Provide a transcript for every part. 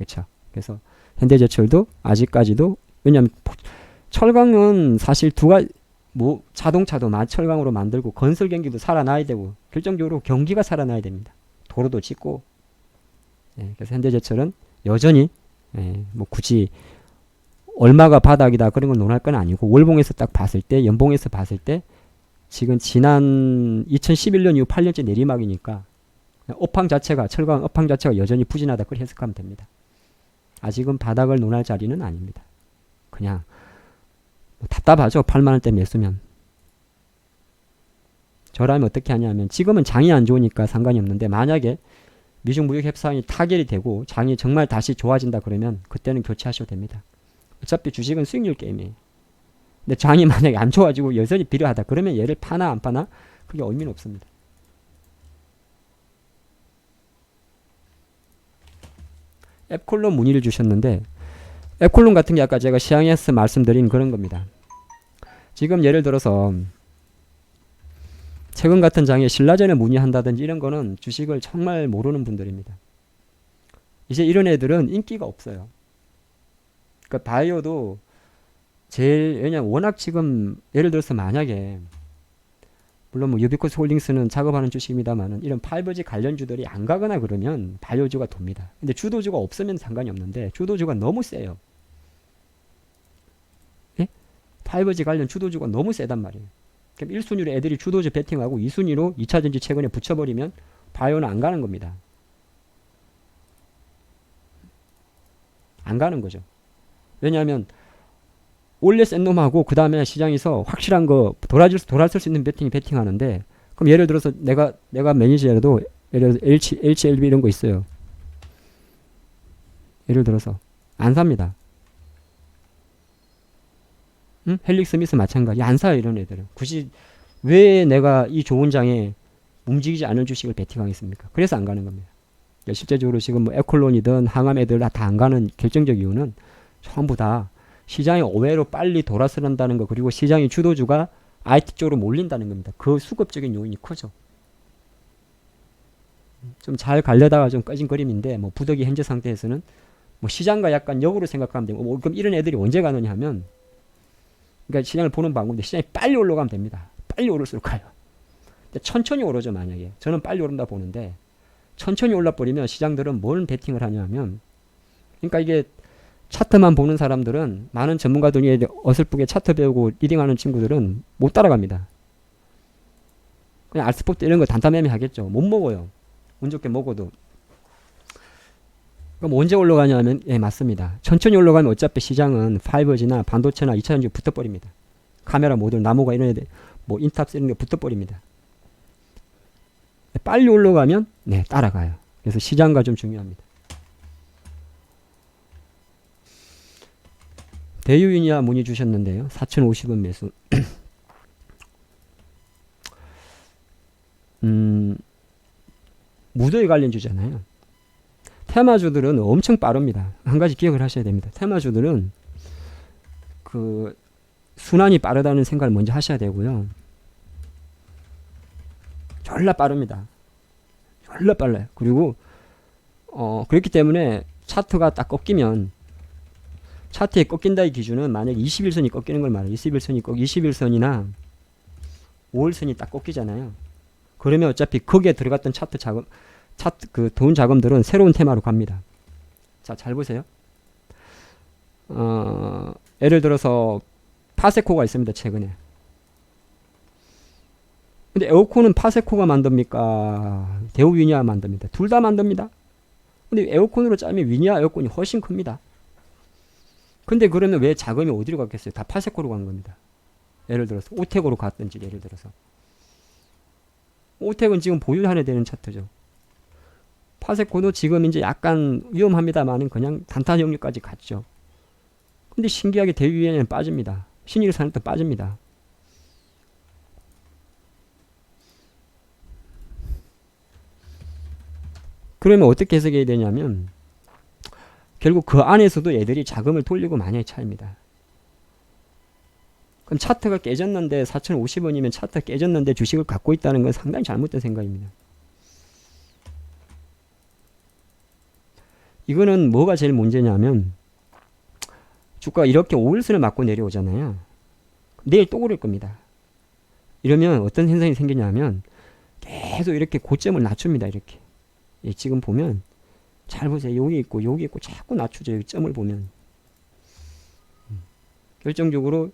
그렇죠. 그래서 현대제철도 아직까지도, 왜냐하면 철강은 사실 뭐 자동차도 철강으로 만들고 건설 경기도 살아나야 되고 결정적으로 경기가 살아나야 됩니다. 도로도 짓고. 예, 그래서 현대제철은 여전히 뭐 굳이 얼마가 바닥이다 그런 걸 논할 건 아니고, 월봉에서 딱 봤을 때, 연봉에서 봤을 때 지금 지난 2011년 이후 8년째 내리막이니까 업황 자체가, 철강 업황 자체가 여전히 부진하다 그렇게 해석하면 됩니다. 아직은 바닥을 논할 자리는 아닙니다. 그냥 뭐 답답하죠. 8만원대 매수면. 저라면 어떻게 하냐면, 지금은 장이 안 좋으니까 상관이 없는데 만약에 미중 무역 협상이 타결이 되고 장이 정말 다시 좋아진다 그러면 그때는 교체하셔도 됩니다. 어차피 주식은 수익률 게임이에요. 근데 장이 만약에 안 좋아지고 여전히 비례하다 그러면 얘를 파나 안 파나 그게 의미는 없습니다. 앱콜론 문의를 주셨는데, 앱콜론 같은 게 아까 제가 시황에서 말씀드린 그런 겁니다. 지금 예를 들어서 최근 같은 장에 신라전에 문의한다든지 이런 거는 주식을 정말 모르는 분들입니다. 이제 이런 애들은 인기가 없어요. 그러니까 바이오도 왜냐면 워낙 지금 예를 들어서 만약에, 물론 뭐 유비코스 홀딩스는 작업하는 주식입니다만은 이런 5G 관련주들이 안 가거나 그러면 바이오주가 돕니다. 근데 주도주가 없으면 상관이 없는데 주도주가 너무 세요. 예? 5G 관련 주도주가 너무 세단 말이에요. 그럼 1순위로 애들이 주도주 베팅하고 2순위로 2차전지 최근에 붙여버리면 바이오는 안 가는 겁니다. 안 가는 거죠. 왜냐하면 원래 센 놈하고 그 다음에 시장에서 확실한 거 돌아설 수 있는 베팅하는데, 그럼 예를 들어서 내가 매니저라도 예를 들어서 HLB 이런 거 있어요. 예를 들어서 안 삽니다. 응? 헬릭스 미스 마찬가지. 안 사요 이런 애들은. 굳이 왜 내가 이 좋은 장에 움직이지 않은 주식을 베팅하겠습니까? 그래서 안 가는 겁니다. 실제적으로 지금 뭐 에콜론이든 항암 애들 다 안 가는 결정적 이유는 전부 다 시장이 의외로 빨리 돌아서는다는 거, 그리고 시장의 주도주가 IT 쪽으로 몰린다는 겁니다. 그 수급적인 요인이 크죠. 좀 잘 가려다가 좀 꺼진 그림인데, 뭐 부득이 현재 상태에서는 뭐 시장과 약간 역으로 생각하면 되고, 뭐 그럼 이런 애들이 언제 가느냐 하면, 그러니까 시장을 보는 방법인데, 시장이 빨리 올라가면 됩니다. 빨리 오를수록 가요. 근데 천천히 오르죠. 만약에 저는 빨리 오른다 보는데, 천천히 올라버리면 시장들은 뭘 베팅을 하냐 하면, 그러니까 이게 차트만 보는 사람들은, 많은 전문가들 중에 어설프게 차트 배우고 리딩하는 친구들은 못 따라갑니다. 그냥 알스포트 이런 거 단타매매 하겠죠. 못 먹어요. 운 좋게 먹어도. 그럼 언제 올라가냐 하면, 예, 맞습니다. 천천히 올라가면 어차피 시장은 5G나 반도체나 2차전지 붙어버립니다. 카메라 모듈, 나무가 이런 애들, 뭐 인탑스 이런 게 붙어버립니다. 빨리 올라가면 네, 따라가요. 그래서 시장과 좀 중요합니다. 대유인이야 문의 주셨는데요. 4,050원 매수. 무더위 관련 주잖아요. 테마주들은 엄청 빠릅니다. 한 가지 기억을 하셔야 됩니다. 테마주들은 그 순환이 빠르다는 생각을 먼저 하셔야 되고요. 졸라 빠릅니다. 졸라 빨라요. 그리고 그렇기 때문에 차트가 딱 꺾이면, 차트에 꺾인다의 기준은 만약 21선이 꺾이는 걸 말해요. 21선이나 5일선이 딱 꺾이잖아요. 그러면 어차피 거기에 들어갔던 차트 그 돈 자금들은 새로운 테마로 갑니다. 자, 잘 보세요. 예를 들어서 파세코가 있습니다. 최근에. 근데 에어컨은 파세코가 만듭니까? 대우위니아 만듭니다. 둘 다 만듭니다. 근데 에어컨으로 짜면 위니아 에어컨이 훨씬 큽니다. 근데 그러면 왜 자금이 어디로 갔겠어요? 다 파세코로 간 겁니다. 예를 들어서 오텍으로 갔든지, 예를 들어서 오텍은 지금 보유해야 되는 차트죠. 파세코도 지금 이제 약간 위험합니다만은 그냥 단타 영역까지 갔죠. 근데 신기하게 대우위니아는 빠집니다. 신일산도 빠집니다. 그러면 어떻게 해석해야 되냐면, 결국 그 안에서도 얘들이 자금을 돌리고 마냐의 차이입니다. 그럼 차트가 깨졌는데, 4,050원이면 차트가 깨졌는데 주식을 갖고 있다는 건 상당히 잘못된 생각입니다. 이거는 뭐가 제일 문제냐면 주가가 이렇게 5일선을 맞고 내려오잖아요. 내일 또 오를 겁니다. 이러면 어떤 현상이 생기냐면 계속 이렇게 고점을 낮춥니다. 이렇게. 예, 지금 보면 잘 보세요. 여기 있고 자꾸 낮추죠. 여기 점을 보면. 결정적으로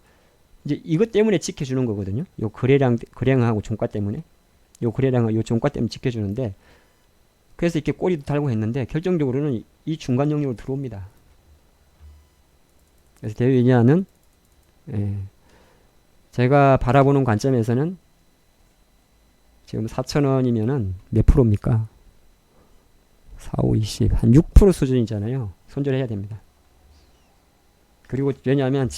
이제 이것 때문에 지켜주는 거거든요. 요 거래량하고 종가 때문에. 요 거래량하고 요 종가 때문에 지켜주는데, 그래서 이렇게 꼬리도 달고 했는데 결정적으로는 이 중간 영역으로 들어옵니다. 그래서 대외인야는 제가 바라보는 관점에서는 지금 4,000원이면은 몇 프로입니까? 4, 5, 20, 한 6% 수준이잖아요. 손절해야 됩니다. 그리고 왜냐하면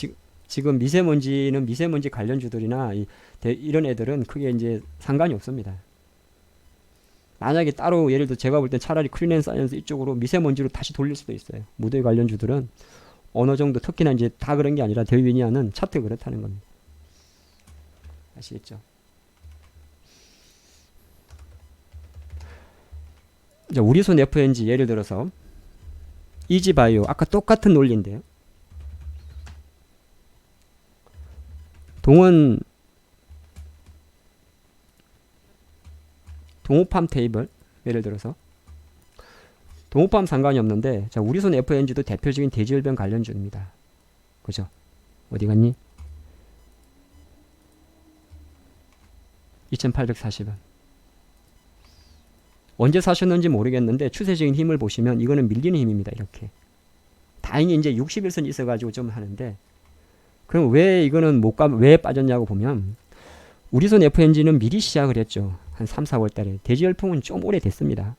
지금 미세먼지는 미세먼지 관련주들이나 이런 애들은 크게 이제 상관이 없습니다. 만약에 따로 예를 들어 제가 볼 땐 차라리 크린앤사이언스 이쪽으로 미세먼지로 다시 돌릴 수도 있어요. 무더위 관련주들은 어느 정도, 특히나 이제 다 그런 게 아니라 대위니아는 차트 그렇다는 겁니다. 아시겠죠? 이제 우리손 FNG 예를 들어서 이지바이오, 아까 똑같은 논리인데요. 동호팜 테이블 예를 들어서 동호팜 상관이 없는데, 자, 우리손 FNG도 대표적인 대지열변 관련주입니다. 그죠? 어디 갔니? 2840원. 언제 사셨는지 모르겠는데 추세적인 힘을 보시면 이거는 밀리는 힘입니다. 이렇게. 다행히 이제 60일선 있어가지고 좀 하는데, 그럼 왜 이거는 왜 빠졌냐고 보면 우리손 FNG는 미리 시작을 했죠. 한 3, 4월 달에. 대지열풍은 좀 오래됐습니다.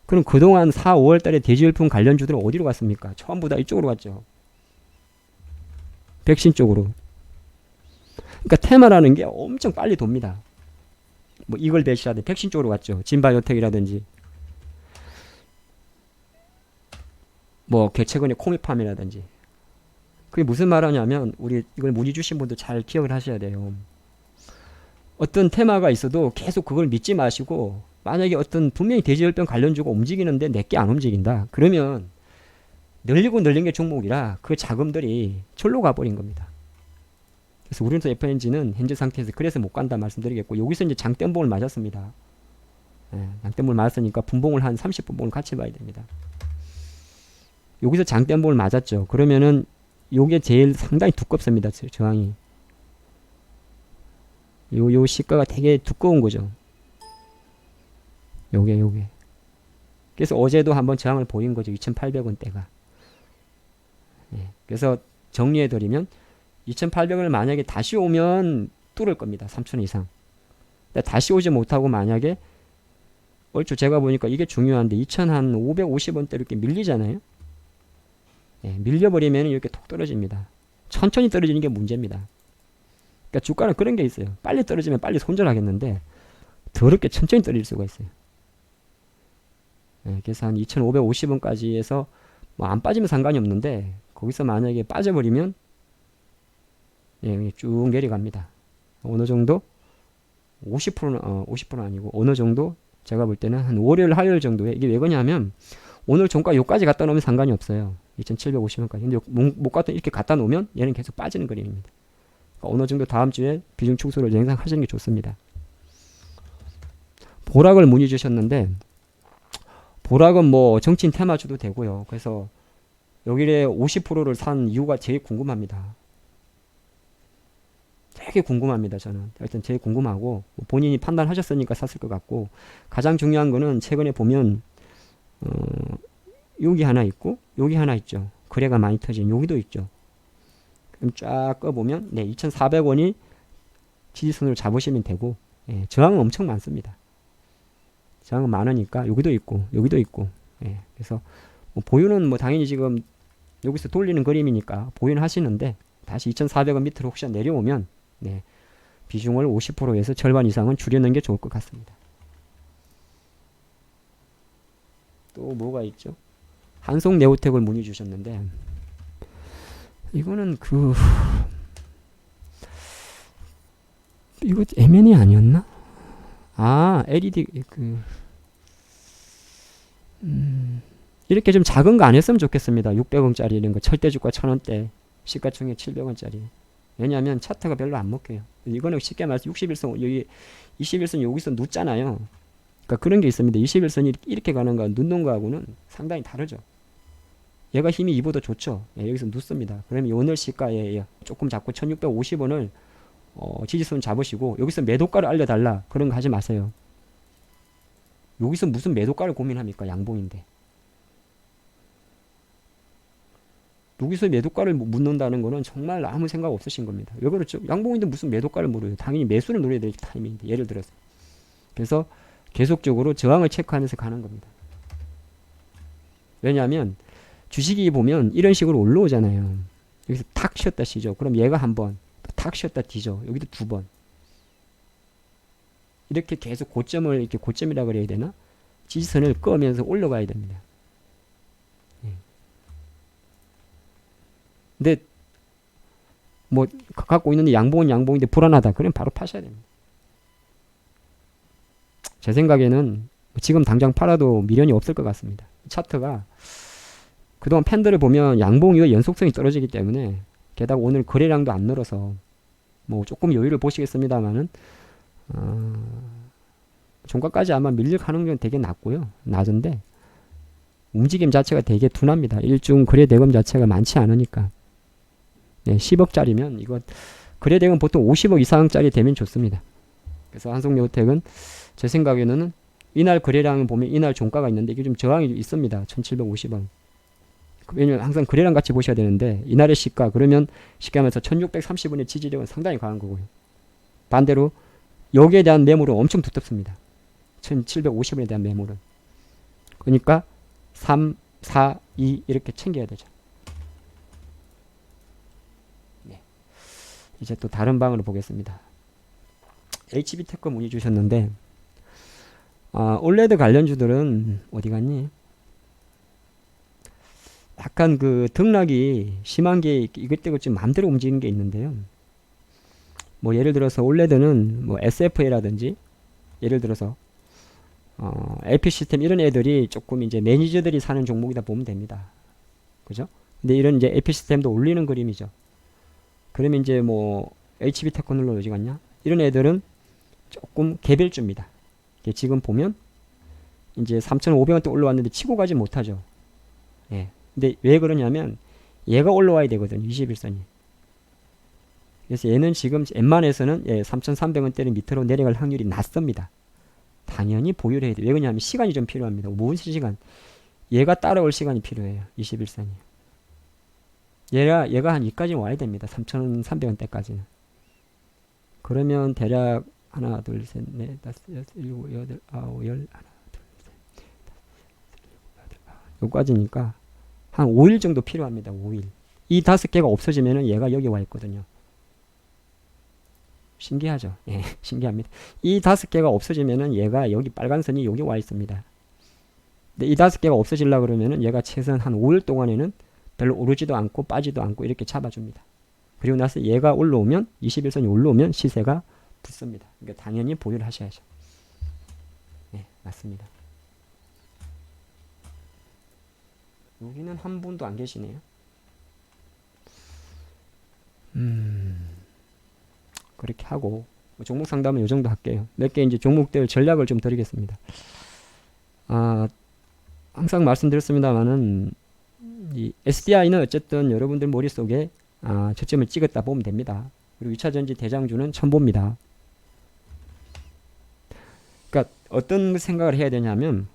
그럼 그동안 4, 5월 달에 대지열풍 관련주들은 어디로 갔습니까? 전부 다 이쪽으로 갔죠. 백신 쪽으로. 그러니까 테마라는 게 엄청 빨리 돕니다. 뭐 이글벳이라든지 백신 쪽으로 갔죠. 진바이오텍이라든지 뭐 최근에 코미팜이라든지. 그게 무슨 말하냐면, 우리 이걸 문의 주신 분도 잘 기억을 하셔야 돼요. 어떤 테마가 있어도 계속 그걸 믿지 마시고, 만약에 어떤 분명히 대지열병 관련주가 움직이는데 내게 안 움직인다. 그러면 늘리고 늘린 게 종목이라 그 자금들이 절로 가버린 겁니다. 그래서 우리는 FNG는 현재 상태에서 그래서 못 간다 말씀드리겠고, 여기서 이제 장대음봉을 맞았습니다. 장대음봉을 맞았으니까 분봉을 한 30분봉을 같이 봐야 됩니다. 여기서 장대음봉을 맞았죠. 그러면은 요게 제일 상당히 두껍습니다. 저항이. 요 시가가 되게 두꺼운 거죠. 요게. 그래서 어제도 한번 저항을 보인 거죠. 2,800원대가. 그래서 정리해드리면 2,800원을 만약에 다시 오면 뚫을 겁니다. 3,000원 이상. 다시 오지 못하고 만약에 얼추 제가 보니까 이게 중요한데 2,550원대 이렇게 밀리잖아요. 밀려버리면 이렇게 톡 떨어집니다. 천천히 떨어지는 게 문제입니다. 그러니까 주가는 그런 게 있어요. 빨리 떨어지면 빨리 손절하겠는데 더럽게 천천히 떨어질 수가 있어요. 그래서 한 2,550원까지 해서 뭐 안 빠지면 상관이 없는데, 거기서 만약에 빠져버리면 쭉 내려갑니다. 어느 정도 50%는 50%는 아니고 어느 정도 제가 볼 때는 한 월요일 화요일 정도에. 이게 왜 그러냐면 오늘 종가 요까지 갖다 놓으면 상관이 없어요. 2,750원까지. 근데 못 갖다 이렇게 갖다 놓으면 얘는 계속 빠지는 그림입니다. 그러니까 어느 정도 다음 주에 비중 축소를 예상하시는 게 좋습니다. 보락을 문의 주셨는데, 보락은 뭐 정치인 테마주도 되고요. 그래서 여기에 50%를 산 이유가 제일 궁금합니다. 되게 궁금합니다. 저는 일단 제일 궁금하고, 본인이 판단하셨으니까 샀을 것 같고, 가장 중요한 거는 최근에 보면 여기 하나 있고 여기 하나 있죠. 거래가 많이 터진 여기도 있죠. 그럼 쫙 꺼보면 2,400원이 지지선으로 잡으시면 되고, 저항은 엄청 많습니다. 저항은 많으니까 여기도 있고 여기도 있고. 그래서 뭐 보유는 뭐 당연히 지금 여기서 돌리는 그림이니까 보유는 하시는데, 다시 2,400원 밑으로 혹시 내려오면 비중을 50%에서 절반 이상은 줄여놓는 게 좋을 것 같습니다. 또 뭐가 있죠? 한송네오텍을 문의 주셨는데, 이거는 이거 M&A 아니었나? LED 이렇게 좀 작은 거 안 했으면 좋겠습니다. 600원짜리 이런 거 철대주가 1000원대 시가총액 700원짜리. 왜냐하면 차트가 별로 안 먹혀요. 이거는 쉽게 말해서 61선 여기 21선 여기서 눕잖아요. 그러니까 그런 게 있습니다. 21선이 이렇게 가는 거 눕는 거하고는 상당히 다르죠. 얘가 힘이 이보다 좋죠. 예, 여기서 눕습니다. 그러면 오늘 시가에 조금 잡고 1650원을 지지선 잡으시고 여기서 매도가를 알려달라 그런 거 하지 마세요. 여기서 무슨 매도가를 고민합니까? 양봉인데. 여기서 매도가를 묻는다는 거는 정말 아무 생각 없으신 겁니다. 왜 그렇죠? 양봉인데 무슨 매도가를 물어요. 당연히 매수를 노려야 될 타이밍인데 예를 들어서. 그래서 계속적으로 저항을 체크하면서 가는 겁니다. 왜냐하면 주식이 보면 이런 식으로 올라오잖아요. 여기서 탁 쉬었다 쉬죠. 그럼 얘가 한 번, 탁 쉬었다 뒤죠. 여기도 두 번. 이렇게 계속 고점을 이렇게 고점이라 그래야 되나? 지지선을 끄면서 올라가야 됩니다. 근데 뭐 갖고 있는데 양봉은 양봉인데 불안하다. 그럼 바로 파셔야 됩니다. 제 생각에는 지금 당장 팔아도 미련이 없을 것 같습니다. 차트가 그동안 팬들을 보면 양봉 이후 연속성이 떨어지기 때문에 게다가 오늘 거래량도 안 늘어서 뭐 조금 여유를 보시겠습니다만은 종가까지 아마 밀릴 가능성은 되게 낮고요. 낮은데 움직임 자체가 되게 둔합니다. 일중 거래 대금 자체가 많지 않으니까. 네, 10억짜리면 이거 거래 대금 보통 50억 이상짜리 되면 좋습니다. 그래서 한국여택은 제 생각에는 이날 거래량 보면 이날 종가가 있는데 이게 좀 저항이 있습니다. 1750원. 왜냐면 항상 거래량 같이 보셔야 되는데 이날의 시가 그러면 쉽게 하면서 1630원의 지지력은 상당히 강한 거고요. 반대로 여기에 대한 매물은 엄청 두텁습니다. 1750원에 대한 매물은. 그러니까 3, 4, 2 이렇게 챙겨야 되죠. 네. 이제 또 다른 방으로 보겠습니다. HB테크 문의 주셨는데 올레드 관련주들은 어디 갔니? 약간 그 등락이 심한 게 이것저것 좀 마음대로 움직이는 게 있는데요. 뭐 예를 들어서 올레드는 뭐 SFA라든지 예를 들어서 LP 시스템 이런 애들이 조금 이제 매니저들이 사는 종목이다 보면 됩니다. 그죠? 근데 이런 이제 LP 시스템도 올리는 그림이죠. 그러면 이제 뭐 HB 테크놀로 어디 갔냐? 이런 애들은 조금 개별주입니다. 지금 보면 이제 3,500원대 올라왔는데 치고 가지 못하죠. 예. 근데 왜 그러냐면 얘가 올라와야 되거든요. 21선이. 그래서 얘는 지금 웬만해서는 3,300원대를 밑으로 내려갈 확률이 낮습니다. 당연히 보유를 해야 돼요. 왜 그러냐면 시간이 좀 필요합니다. 무슨 시간? 얘가 따라올 시간이 필요해요. 21선이. 얘가 한 여기까지 와야 됩니다. 3,300원대까지는. 그러면 대략 하나, 둘, 셋, 넷, 다섯, 여섯, 일곱, 여덟, 아홉, 열, 하나, 둘, 셋, 다섯, 여섯, 일곱, 여덟, 아홉. 여기까지니까 한 5일 정도 필요합니다. 5일. 이 5개가 없어지면은 얘가 여기 와 있거든요. 신기하죠? 예, 신기합니다. 이 5개가 없어지면은 얘가 여기 빨간 선이 여기 와 있습니다. 근데 이 5개가 없어지려고 그러면은 얘가 최소한 한 5일 동안에는 별로 오르지도 않고 빠지도 않고 이렇게 잡아줍니다. 그리고 나서 얘가 올라오면 21선이 올라오면 시세가 붙습니다. 그러니까 당연히 보유를 하셔야죠. 네, 맞습니다. 여기는 한 분도 안 계시네요. 그렇게 하고 종목 상담은 이 정도 할게요. 몇 개 이제 종목들 전략을 좀 드리겠습니다. 항상 말씀드렸습니다만은 이 SDI는 어쨌든 여러분들 머릿속에 저점을 찍었다 보면 됩니다. 그리고 2차전지 대장주는 첨보입니다. 그러니까 어떤 생각을 해야 되냐면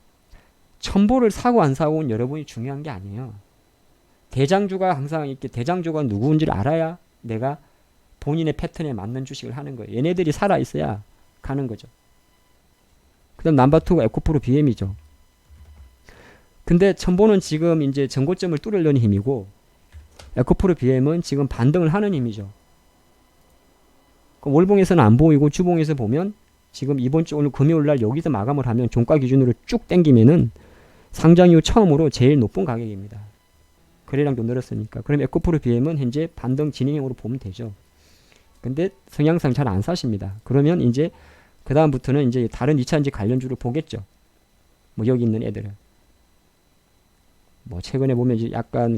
첨보를 사고 안 사고는 여러분이 중요한 게 아니에요. 대장주가 항상 이렇게 대장주가 누구인지를 알아야 내가 본인의 패턴에 맞는 주식을 하는 거예요. 얘네들이 살아있어야 가는 거죠. 그 다음 넘버2가 에코프로 BM이죠. 근데 첨보는 지금 이제 전고점을 뚫으려는 힘이고 에코프로 BM은 지금 반등을 하는 힘이죠. 월봉에서는 안 보이고 주봉에서 보면 지금 이번 주 오늘 금요일날 여기서 마감을 하면 종가 기준으로 쭉 땡기면은 상장 이후 처음으로 제일 높은 가격입니다. 거래량도 늘었으니까. 그럼 에코프로 BM은 현재 반등 진행형으로 보면 되죠. 근데 성향상 잘 안 사십니다. 그러면 이제 그 다음부터는 이제 다른 2차전지 관련주를 보겠죠. 뭐 여기 있는 애들은. 뭐 최근에 보면 이제 약간